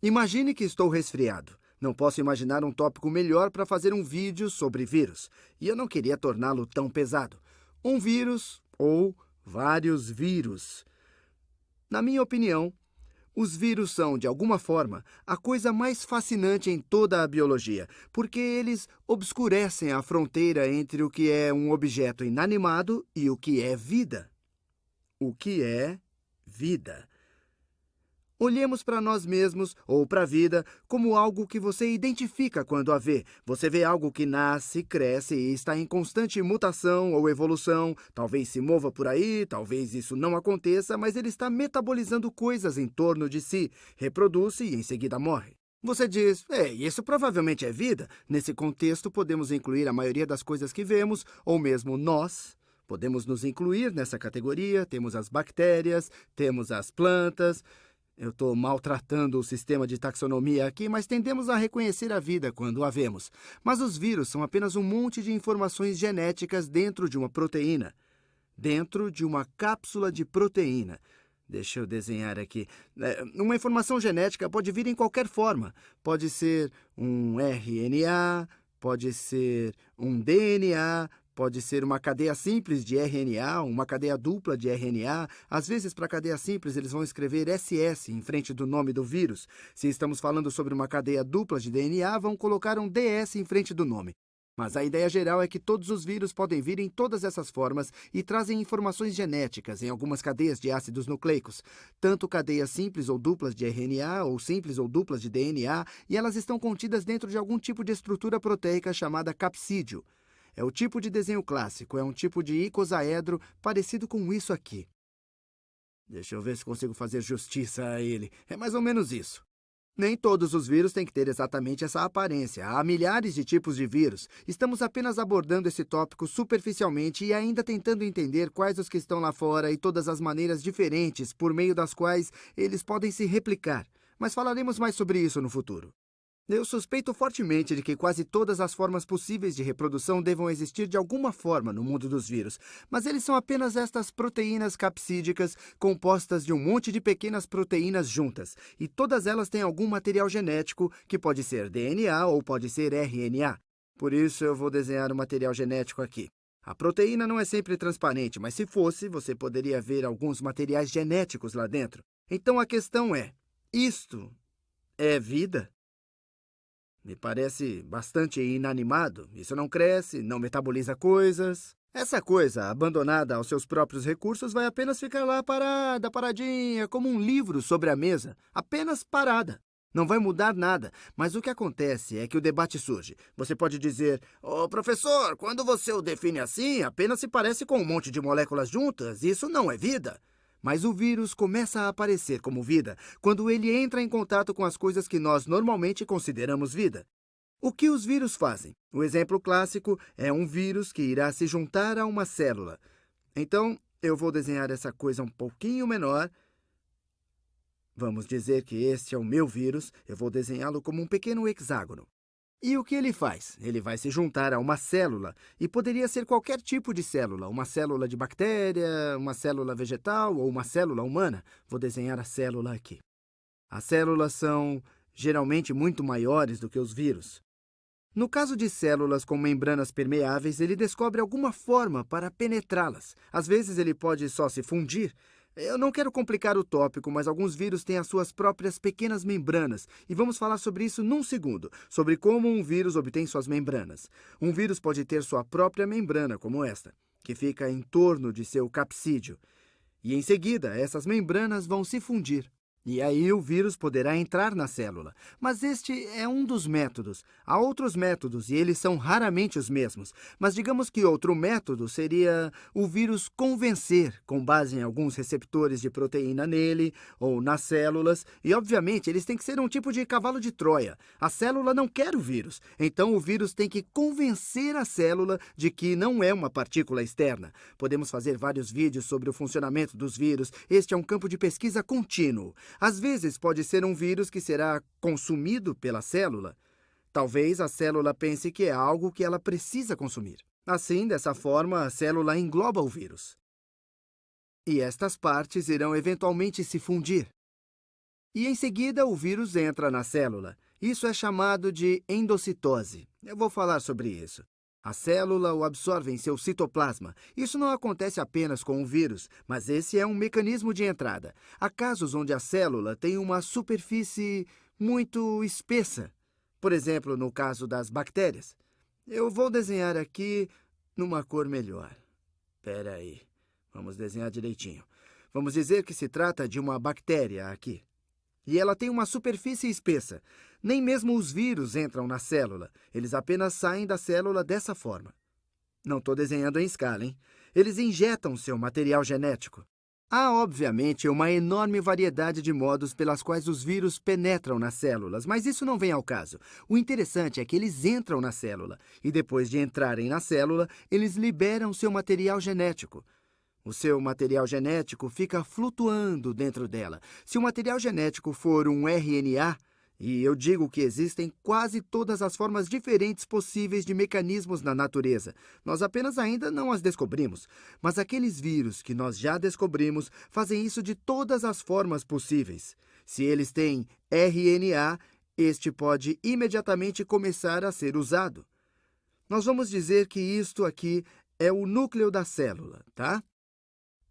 Imagine que estou resfriado. Não posso imaginar um tópico melhor para fazer um vídeo sobre vírus. E eu não queria torná-lo tão pesado. Um vírus ou vários vírus. Na minha opinião, os vírus são, de alguma forma, a coisa mais fascinante em toda a biologia, porque eles obscurecem a fronteira entre o que é um objeto inanimado e o que é vida. O que é vida? Olhemos para nós mesmos ou para a vida como algo que você identifica quando a vê. Você vê algo que nasce, cresce e está em constante mutação ou evolução. Talvez se mova por aí, talvez isso não aconteça, mas ele está metabolizando coisas em torno de si, reproduz-se e em seguida morre. Você diz, isso provavelmente é vida. Nesse contexto, podemos incluir a maioria das coisas que vemos, ou mesmo nós. Podemos nos incluir nessa categoria. Temos as bactérias, temos as plantas. Eu estou maltratando o sistema de taxonomia aqui, mas tendemos a reconhecer a vida quando a vemos. Mas os vírus são apenas um monte de informações genéticas dentro de uma proteína. Dentro de uma cápsula de proteína. Deixa eu desenhar aqui. Uma informação genética pode vir em qualquer forma. Pode ser um RNA, pode ser um DNA, pode ser uma cadeia simples de RNA, uma cadeia dupla de RNA. Às vezes, para a cadeia simples, eles vão escrever SS em frente do nome do vírus. Se estamos falando sobre uma cadeia dupla de DNA, vão colocar um DS em frente do nome. Mas a ideia geral é que todos os vírus podem vir em todas essas formas e trazem informações genéticas em algumas cadeias de ácidos nucleicos, tanto cadeias simples ou duplas de RNA ou simples ou duplas de DNA, e elas estão contidas dentro de algum tipo de estrutura proteica chamada capsídeo. É o tipo de desenho clássico, é um tipo de icosaedro parecido com isso aqui. Deixa eu ver se consigo fazer justiça a ele. É mais ou menos isso. Nem todos os vírus têm que ter exatamente essa aparência. Há milhares de tipos de vírus. Estamos apenas abordando esse tópico superficialmente e ainda tentando entender quais os que estão lá fora e todas as maneiras diferentes por meio das quais eles podem se replicar. Mas falaremos mais sobre isso no futuro. Eu suspeito fortemente de que quase todas as formas possíveis de reprodução devam existir de alguma forma no mundo dos vírus, mas eles são apenas estas proteínas capsídicas compostas de um monte de pequenas proteínas juntas, e todas elas têm algum material genético, que pode ser DNA ou pode ser RNA. Por isso eu vou desenhar o material genético aqui. A proteína não é sempre transparente, mas se fosse, você poderia ver alguns materiais genéticos lá dentro. Então a questão é, isto é vida? Me parece bastante inanimado. Isso não cresce, não metaboliza coisas. Essa coisa, abandonada aos seus próprios recursos, vai apenas ficar lá parada, paradinha, como um livro sobre a mesa. Apenas parada. Não vai mudar nada. Mas o que acontece é que o debate surge. Você pode dizer, professor, quando você o define assim, apenas se parece com um monte de moléculas juntas. Isso não é vida. Mas o vírus começa a aparecer como vida quando ele entra em contato com as coisas que nós normalmente consideramos vida. O que os vírus fazem? O exemplo clássico é um vírus que irá se juntar a uma célula. Então, eu vou desenhar essa coisa um pouquinho menor. Vamos dizer que este é o meu vírus. Eu vou desenhá-lo como um pequeno hexágono. E o que ele faz? Ele vai se juntar a uma célula, e poderia ser qualquer tipo de célula, uma célula de bactéria, uma célula vegetal ou uma célula humana. Vou desenhar a célula aqui. As células são, geralmente, muito maiores do que os vírus. No caso de células com membranas permeáveis, ele descobre alguma forma para penetrá-las. Às vezes ele pode só se fundir. Eu não quero complicar o tópico, mas alguns vírus têm as suas próprias pequenas membranas, e vamos falar sobre isso num segundo, sobre como um vírus obtém suas membranas. Um vírus pode ter sua própria membrana, como esta, que fica em torno de seu capsídeo. E em seguida, essas membranas vão se fundir. E aí o vírus poderá entrar na célula. Mas este é um dos métodos. Há outros métodos, e eles são raramente os mesmos. Mas digamos que outro método seria o vírus convencer, com base em alguns receptores de proteína nele, ou nas células. E, obviamente, eles têm que ser um tipo de cavalo de Troia. A célula não quer o vírus. Então, o vírus tem que convencer a célula de que não é uma partícula externa. Podemos fazer vários vídeos sobre o funcionamento dos vírus. Este é um campo de pesquisa contínuo. Às vezes, pode ser um vírus que será consumido pela célula. Talvez a célula pense que é algo que ela precisa consumir. Assim, dessa forma, a célula engloba o vírus. E estas partes irão eventualmente se fundir. E em seguida o vírus entra na célula. Isso é chamado de endocitose. Eu vou falar sobre isso. A célula o absorve em seu citoplasma. Isso não acontece apenas com o vírus, mas esse é um mecanismo de entrada. Há casos onde a célula tem uma superfície muito espessa. Por exemplo, no caso das bactérias. Eu vou desenhar aqui numa cor melhor. Espera aí. Vamos desenhar direitinho. Vamos dizer que se trata de uma bactéria aqui. E ela tem uma superfície espessa. Nem mesmo os vírus entram na célula. Eles apenas saem da célula dessa forma. Não estou desenhando em escala, hein? Eles injetam seu material genético. Há, obviamente, uma enorme variedade de modos pelas quais os vírus penetram nas células, mas isso não vem ao caso. O interessante é que eles entram na célula e, depois de entrarem na célula, eles liberam seu material genético. O seu material genético fica flutuando dentro dela. Se o material genético for um RNA, e eu digo que existem quase todas as formas diferentes possíveis de mecanismos na natureza. Nós apenas ainda não as descobrimos. Mas aqueles vírus que nós já descobrimos fazem isso de todas as formas possíveis. Se eles têm RNA, este pode imediatamente começar a ser usado. Nós vamos dizer que isto aqui é o núcleo da célula, tá?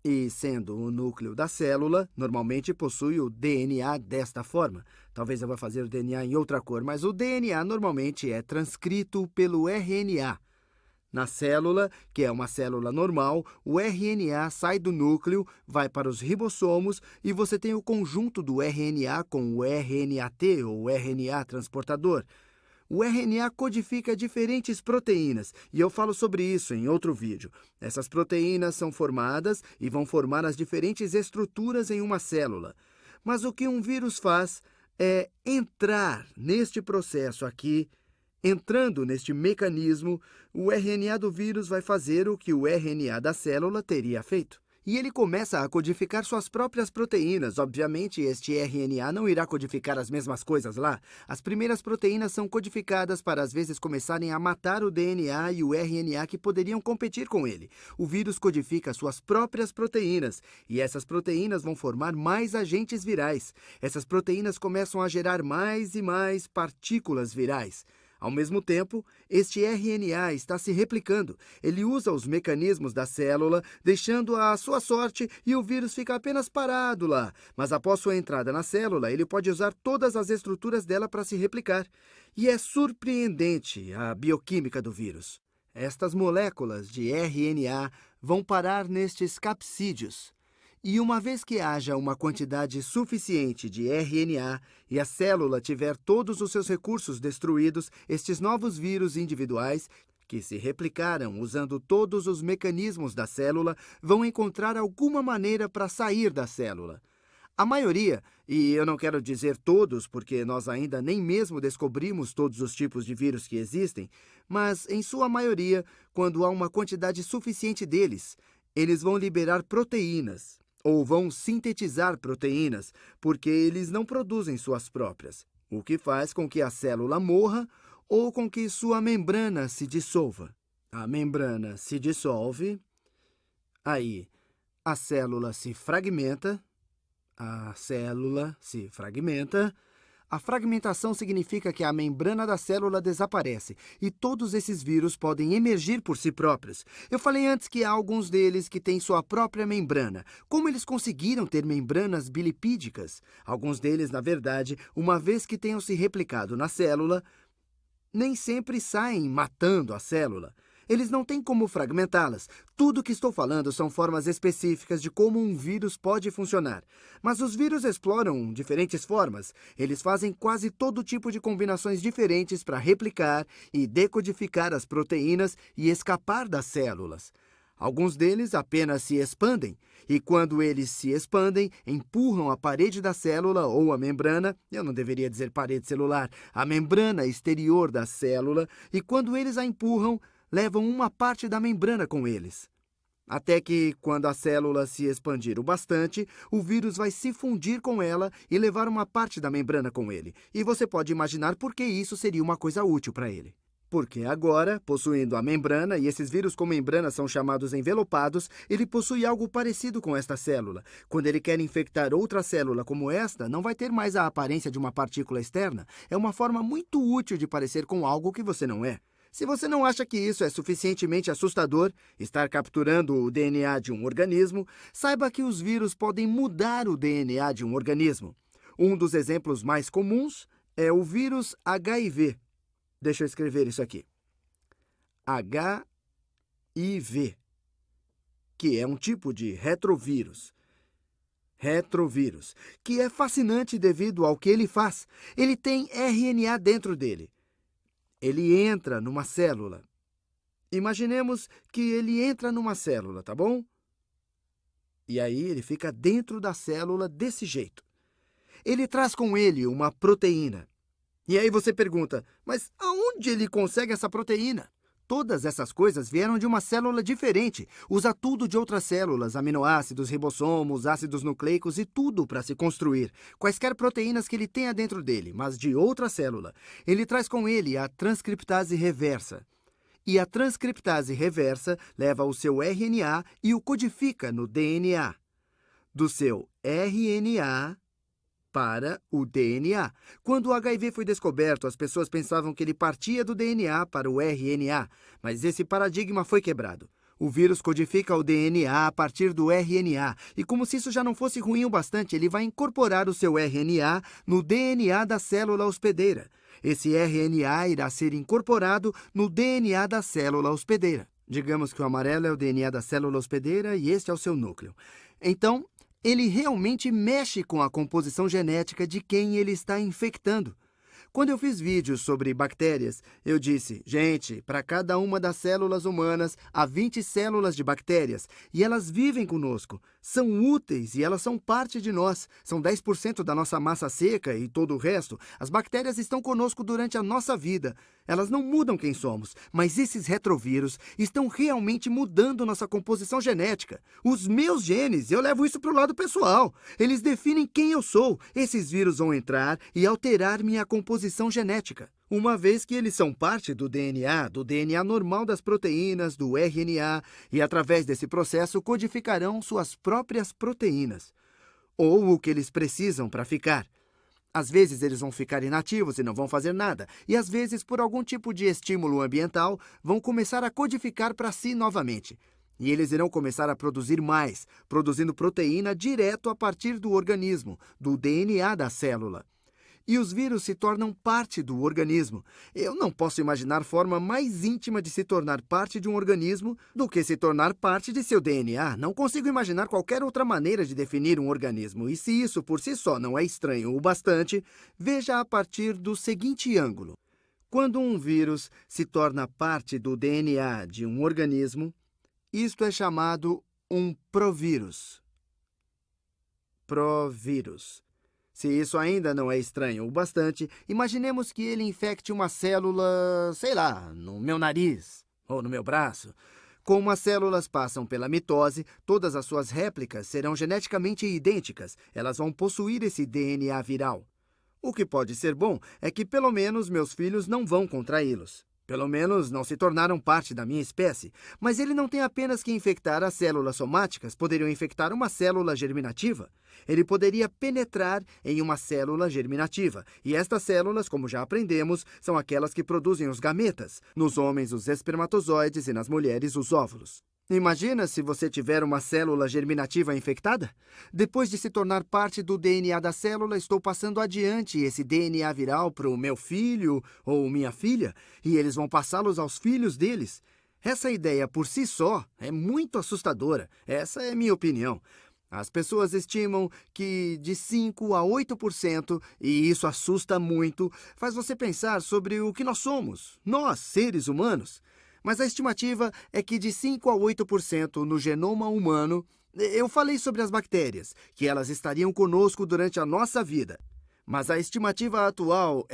E, sendo o núcleo da célula, normalmente possui o DNA desta forma. Talvez eu vá fazer o DNA em outra cor, mas o DNA normalmente é transcrito pelo RNA. Na célula, que é uma célula normal, o RNA sai do núcleo, vai para os ribossomos e você tem o conjunto do RNA com o RNAT, ou RNA transportador. O RNA codifica diferentes proteínas, e eu falo sobre isso em outro vídeo. Essas proteínas são formadas e vão formar as diferentes estruturas em uma célula. Mas o que um vírus faz é entrar neste processo aqui. Entrando neste mecanismo, o RNA do vírus vai fazer o que o RNA da célula teria feito. E ele começa a codificar suas próprias proteínas. Obviamente, este RNA não irá codificar as mesmas coisas lá. As primeiras proteínas são codificadas para, às vezes, começarem a matar o DNA e o RNA que poderiam competir com ele. O vírus codifica suas próprias proteínas, e essas proteínas vão formar mais agentes virais. Essas proteínas começam a gerar mais e mais partículas virais. Ao mesmo tempo, este RNA está se replicando. Ele usa os mecanismos da célula, deixando-a à sua sorte, e o vírus fica apenas parado lá. Mas após sua entrada na célula, ele pode usar todas as estruturas dela para se replicar. E é surpreendente a bioquímica do vírus. Estas moléculas de RNA vão parar nestes capsídeos. E uma vez que haja uma quantidade suficiente de RNA e a célula tiver todos os seus recursos destruídos, estes novos vírus individuais, que se replicaram usando todos os mecanismos da célula, vão encontrar alguma maneira para sair da célula. A maioria, e eu não quero dizer todos, porque nós ainda nem mesmo descobrimos todos os tipos de vírus que existem, mas em sua maioria, quando há uma quantidade suficiente deles, eles vão liberar proteínas. Ou vão sintetizar proteínas, porque eles não produzem suas próprias, o que faz com que a célula morra ou com que sua membrana se dissolva. A membrana se dissolve, aí a célula se fragmenta, A fragmentação significa que a membrana da célula desaparece e todos esses vírus podem emergir por si próprios. Eu falei antes que há alguns deles que têm sua própria membrana. Como eles conseguiram ter membranas bilipídicas? Alguns deles, na verdade, uma vez que tenham se replicado na célula, nem sempre saem matando a célula. Eles não têm como fragmentá-las. Tudo o que estou falando são formas específicas de como um vírus pode funcionar. Mas os vírus exploram diferentes formas. Eles fazem quase todo tipo de combinações diferentes para replicar e decodificar as proteínas e escapar das células. Alguns deles apenas se expandem, e quando eles se expandem, empurram a parede da célula ou a membrana, eu não deveria dizer parede celular, a membrana exterior da célula, e quando eles a empurram, levam uma parte da membrana com eles. Até que, quando a célula se expandir o bastante, o vírus vai se fundir com ela e levar uma parte da membrana com ele. E você pode imaginar por que isso seria uma coisa útil para ele. Porque agora, possuindo a membrana, e esses vírus com membrana são chamados envelopados, ele possui algo parecido com esta célula. Quando ele quer infectar outra célula como esta, não vai ter mais a aparência de uma partícula externa. É uma forma muito útil de parecer com algo que você não é. Se você não acha que isso é suficientemente assustador, estar capturando o DNA de um organismo, saiba que os vírus podem mudar o DNA de um organismo. Um dos exemplos mais comuns é o vírus HIV. Deixa eu escrever isso aqui. HIV, que é um tipo de retrovírus. Retrovírus, que é fascinante devido ao que ele faz. Ele tem RNA dentro dele. Ele entra numa célula. Imaginemos que ele entra numa célula, tá bom? E aí ele fica dentro da célula desse jeito. Ele traz com ele uma proteína. E aí você pergunta, mas aonde ele consegue essa proteína? Todas essas coisas vieram de uma célula diferente. Usa tudo de outras células, aminoácidos, ribossomos, ácidos nucleicos e tudo para se construir. Quaisquer proteínas que ele tenha dentro dele, mas de outra célula. Ele traz com ele a transcriptase reversa. E a transcriptase reversa leva o seu RNA e o codifica no DNA. Do seu RNA para o DNA. Quando o HIV foi descoberto, as pessoas pensavam que ele partia do DNA para o RNA, mas esse paradigma foi quebrado. O vírus codifica o DNA a partir do RNA, e como se isso já não fosse ruim o bastante, ele vai incorporar o seu RNA no DNA da célula hospedeira. Esse RNA irá ser incorporado no DNA da célula hospedeira. Digamos que o amarelo é o DNA da célula hospedeira e este é o seu núcleo. Então, ele realmente mexe com a composição genética de quem ele está infectando. Quando eu fiz vídeos sobre bactérias, eu disse, gente, para cada uma das células humanas, há 20 células de bactérias, e elas vivem conosco, são úteis e elas são parte de nós, são 10% da nossa massa seca e todo o resto. As bactérias estão conosco durante a nossa vida. Elas não mudam quem somos, mas esses retrovírus estão realmente mudando nossa composição genética. Os meus genes, eu levo isso para o lado pessoal. Eles definem quem eu sou. Esses vírus vão entrar e alterar minha composição genética. Uma vez que eles são parte do DNA normal das proteínas, do RNA, e através desse processo codificarão suas próprias proteínas, ou o que eles precisam para ficar. Às vezes eles vão ficar inativos e não vão fazer nada, e às vezes, por algum tipo de estímulo ambiental, vão começar a codificar para si novamente. E eles irão começar a produzir mais, produzindo proteína direto a partir do organismo, do DNA da célula. E os vírus se tornam parte do organismo. Eu não posso imaginar forma mais íntima de se tornar parte de um organismo do que se tornar parte de seu DNA. Não consigo imaginar qualquer outra maneira de definir um organismo. E se isso por si só não é estranho o bastante, veja a partir do seguinte ângulo. Quando um vírus se torna parte do DNA de um organismo, isto é chamado um provírus. Provírus. Se isso ainda não é estranho o bastante, imaginemos que ele infecte uma célula, sei lá, no meu nariz ou no meu braço. Como as células passam pela mitose, todas as suas réplicas serão geneticamente idênticas. Elas vão possuir esse DNA viral. O que pode ser bom é que pelo menos meus filhos não vão contraí-los. Pelo menos não se tornaram parte da minha espécie. Mas ele não tem apenas que infectar as células somáticas, poderiam infectar uma célula germinativa. Ele poderia penetrar em uma célula germinativa. E estas células, como já aprendemos, são aquelas que produzem os gametas. Nos homens, os espermatozoides e nas mulheres, os óvulos. Imagina se você tiver uma célula germinativa infectada? Depois de se tornar parte do DNA da célula, estou passando adiante esse DNA viral para o meu filho ou minha filha, e eles vão passá-los aos filhos deles. Essa ideia por si só é muito assustadora. Essa é minha opinião. As pessoas estimam que de 5 a 8%, e isso assusta muito, faz você pensar sobre o que nós somos, nós, seres humanos. Mas a estimativa é que de 5 a 8% no genoma humano. Eu falei sobre as bactérias, que elas estariam conosco durante a nossa vida. Mas a estimativa atual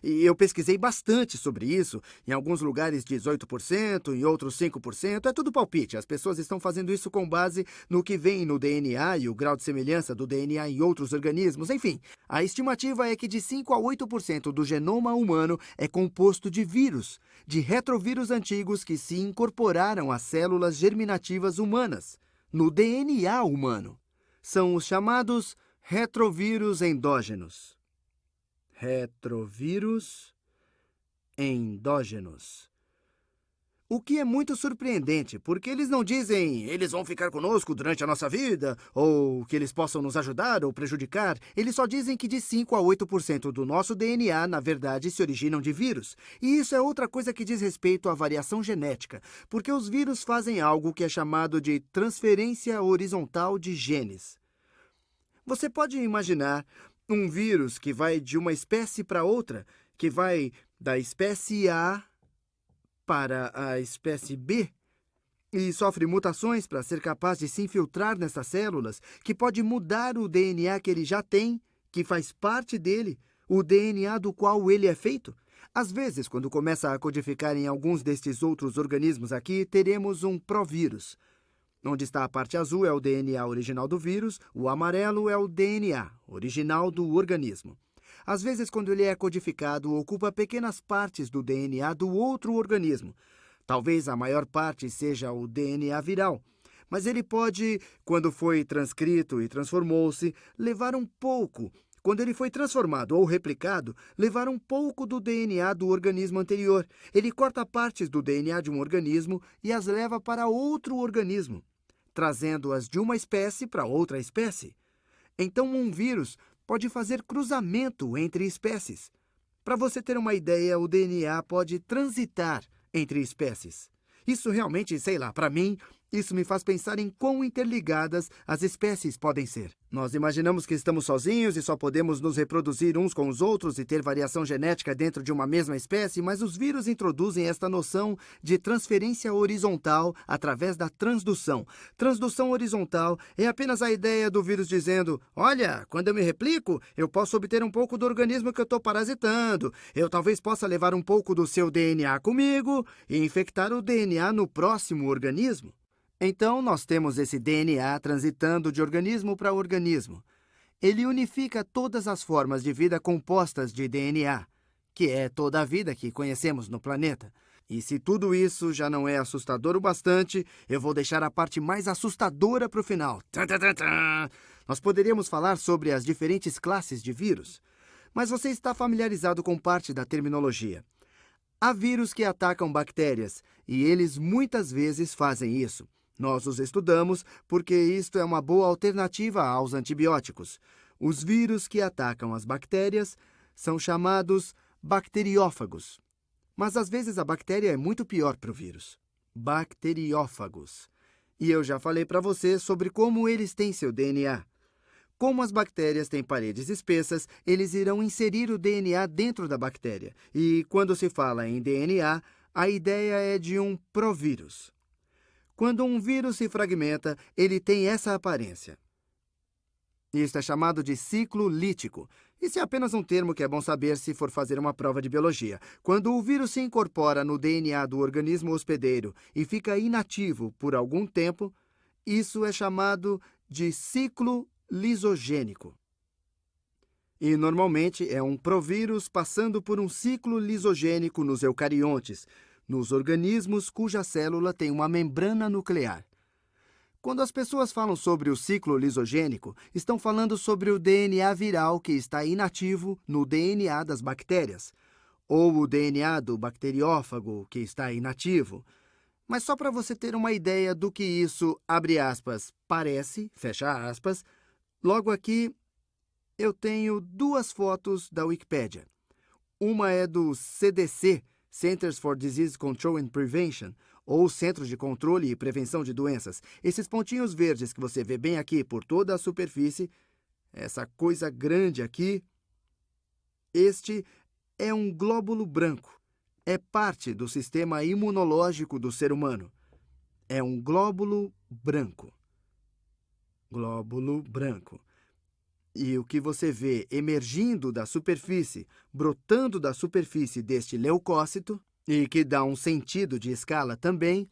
e eu pesquisei bastante sobre isso, em alguns lugares 18%, em outros 5%, é tudo palpite. As pessoas estão fazendo isso com base no que vem no DNA e o grau de semelhança do DNA em outros organismos. Enfim, a estimativa é que de 5 a 8% do genoma humano é composto de vírus, de retrovírus antigos que se incorporaram às células germinativas humanas, no DNA humano. São os chamados retrovírus endógenos. Retrovírus endógenos. O que é muito surpreendente, porque eles não dizem eles vão ficar conosco durante a nossa vida, ou que eles possam nos ajudar ou prejudicar. Eles só dizem que de 5 a 8% do nosso DNA, na verdade, se originam de vírus. E isso é outra coisa que diz respeito à variação genética, porque os vírus fazem algo que é chamado de transferência horizontal de genes. Você pode imaginar um vírus que vai de uma espécie para outra, que vai da espécie A para a espécie B e sofre mutações para ser capaz de se infiltrar nessas células, que pode mudar o DNA que ele já tem, que faz parte dele, o DNA do qual ele é feito? Às vezes, quando começa a codificar em alguns destes outros organismos aqui, teremos um provírus. Onde está a parte azul é o DNA original do vírus, o amarelo é o DNA original do organismo. Às vezes, quando ele é codificado, ocupa pequenas partes do DNA do outro organismo. Talvez a maior parte seja o DNA viral. Mas ele pode, quando foi transcrito e transformou-se, levar um pouco. Quando ele foi transformado ou replicado, levar um pouco do DNA do organismo anterior. Ele corta partes do DNA de um organismo e as leva para outro organismo, trazendo-as de uma espécie para outra espécie. Então, um vírus pode fazer cruzamento entre espécies. Para você ter uma ideia, o DNA pode transitar entre espécies. Isso realmente, sei lá, para mim, isso me faz pensar em quão interligadas as espécies podem ser. Nós imaginamos que estamos sozinhos e só podemos nos reproduzir uns com os outros e ter variação genética dentro de uma mesma espécie, mas os vírus introduzem esta noção de transferência horizontal através da transdução. Transdução horizontal é apenas a ideia do vírus dizendo: olha, quando eu me replico, eu posso obter um pouco do organismo que eu estou parasitando. Eu talvez possa levar um pouco do seu DNA comigo e infectar o DNA no próximo organismo. Então, nós temos esse DNA transitando de organismo para organismo. Ele unifica todas as formas de vida compostas de DNA, que é toda a vida que conhecemos no planeta. E se tudo isso já não é assustador o bastante, eu vou deixar a parte mais assustadora para o final. Tum, tum, tum, tum. Nós poderíamos falar sobre as diferentes classes de vírus, mas você está familiarizado com parte da terminologia. Há vírus que atacam bactérias, e eles muitas vezes fazem isso. Nós os estudamos porque isto é uma boa alternativa aos antibióticos. Os vírus que atacam as bactérias são chamados bacteriófagos. Mas às vezes a bactéria é muito pior para o vírus. Bacteriófagos. E eu já falei para você sobre como eles têm seu DNA. Como as bactérias têm paredes espessas, eles irão inserir o DNA dentro da bactéria. E quando se fala em DNA, a ideia é de um provírus. Quando um vírus se fragmenta, ele tem essa aparência. Isto é chamado de ciclo lítico. Isso é apenas um termo que é bom saber se for fazer uma prova de biologia. Quando o vírus se incorpora no DNA do organismo hospedeiro e fica inativo por algum tempo, isso é chamado de ciclo lisogênico. E normalmente é um provírus passando por um ciclo lisogênico nos eucariontes, nos organismos cuja célula tem uma membrana nuclear. Quando as pessoas falam sobre o ciclo lisogênico, estão falando sobre o DNA viral que está inativo no DNA das bactérias, ou o DNA do bacteriófago que está inativo. Mas só para você ter uma ideia do que isso, abre aspas, parece, fecha aspas, logo aqui eu tenho duas fotos da Wikipédia. Uma é do CDC, Centers for Disease Control and Prevention, ou Centros de Controle e Prevenção de Doenças. Esses pontinhos verdes que você vê bem aqui por toda a superfície, essa coisa grande aqui, este é um glóbulo branco. É parte do sistema imunológico do ser humano. É um glóbulo branco. Glóbulo branco. E o que você vê emergindo da superfície, brotando da superfície deste leucócito, e que dá um sentido de escala também,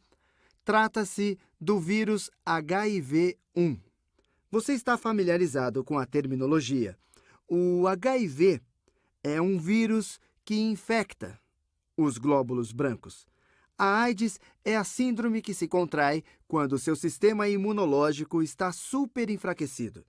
trata-se do vírus HIV-1. Você está familiarizado com a terminologia. O HIV é um vírus que infecta os glóbulos brancos. A AIDS é a síndrome que se contrai quando seu sistema imunológico está super enfraquecido.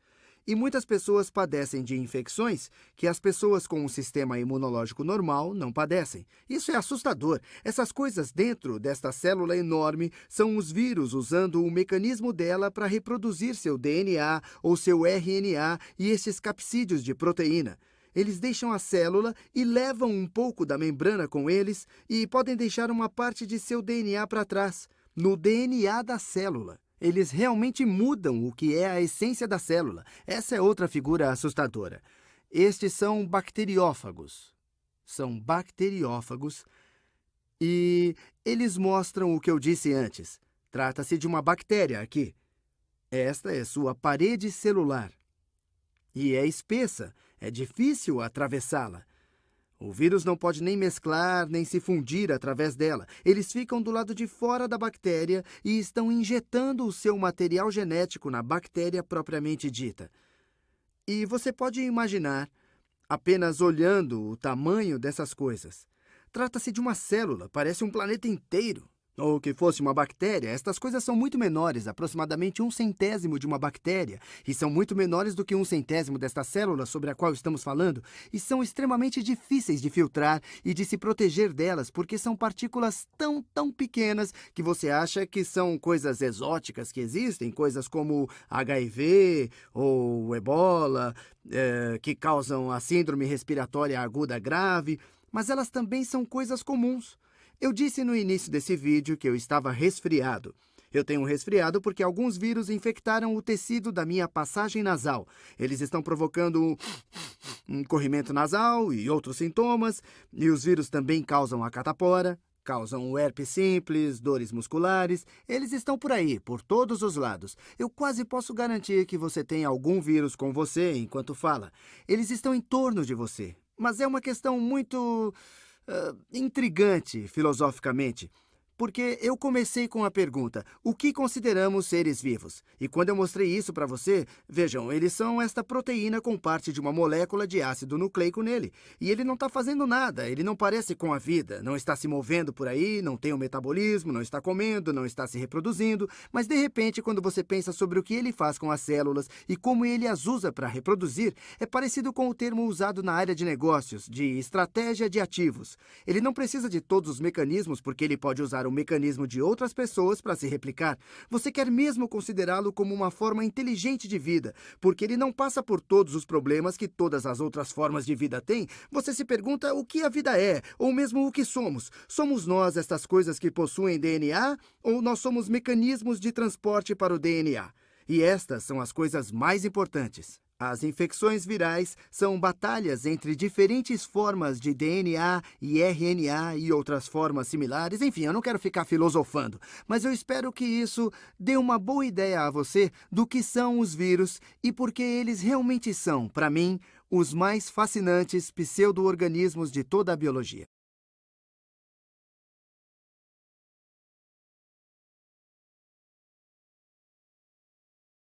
E muitas pessoas padecem de infecções que as pessoas com um sistema imunológico normal não padecem. Isso é assustador. Essas coisas dentro desta célula enorme são os vírus usando o mecanismo dela para reproduzir seu DNA ou seu RNA e estes capsídeos de proteína. Eles deixam a célula e levam um pouco da membrana com eles e podem deixar uma parte de seu DNA para trás, no DNA da célula. Eles realmente mudam o que é a essência da célula. Essa é outra figura assustadora. Estes são bacteriófagos. São bacteriófagos e eles mostram o que eu disse antes. Trata-se de uma bactéria aqui. Esta é sua parede celular. E é espessa, é difícil atravessá-la. O vírus não pode nem mesclar, nem se fundir através dela. Eles ficam do lado de fora da bactéria e estão injetando o seu material genético na bactéria propriamente dita. E você pode imaginar, apenas olhando o tamanho dessas coisas. Trata-se de uma célula, parece um planeta inteiro. Ou que fosse uma bactéria, estas coisas são muito menores, aproximadamente 1/100º de uma bactéria, e são muito menores do que 1/100º desta célula sobre a qual estamos falando, e são extremamente difíceis de filtrar e de se proteger delas, porque são partículas tão pequenas que você acha que são coisas exóticas que existem, coisas como HIV ou Ebola, que causam a síndrome respiratória aguda grave, mas elas também são coisas comuns. Eu disse no início desse vídeo que eu estava resfriado. Eu tenho um resfriado porque alguns vírus infectaram o tecido da minha passagem nasal. Eles estão provocando um corrimento nasal e outros sintomas, e os vírus também causam a catapora, causam o herpes simples, dores musculares. Eles estão por aí, por todos os lados. Eu quase posso garantir que você tem algum vírus com você enquanto fala. Eles estão em torno de você, mas é uma questão muito intrigante filosoficamente, porque eu comecei com a pergunta: o que consideramos seres vivos? E quando eu mostrei isso para você, vejam, eles são esta proteína com parte de uma molécula de ácido nucleico nele. E ele não está fazendo nada, ele não parece com a vida, não está se movendo por aí, não tem um metabolismo, não está comendo, não está se reproduzindo. Mas de repente, quando você pensa sobre o que ele faz com as células e como ele as usa para reproduzir, é parecido com o termo usado na área de negócios, de estratégia de ativos. Ele não precisa de todos os mecanismos porque ele pode usar o mecanismo de outras pessoas para se replicar. Você quer mesmo considerá-lo como uma forma inteligente de vida, porque ele não passa por todos os problemas que todas as outras formas de vida têm. Você se pergunta o que a vida é, ou mesmo o que somos. Somos nós estas coisas que possuem DNA, ou nós somos mecanismos de transporte para o DNA? E estas são as coisas mais importantes. As infecções virais são batalhas entre diferentes formas de DNA e RNA e outras formas similares. Enfim, eu não quero ficar filosofando, mas eu espero que isso dê uma boa ideia a você do que são os vírus e porque eles realmente são, para mim, os mais fascinantes pseudo-organismos de toda a biologia.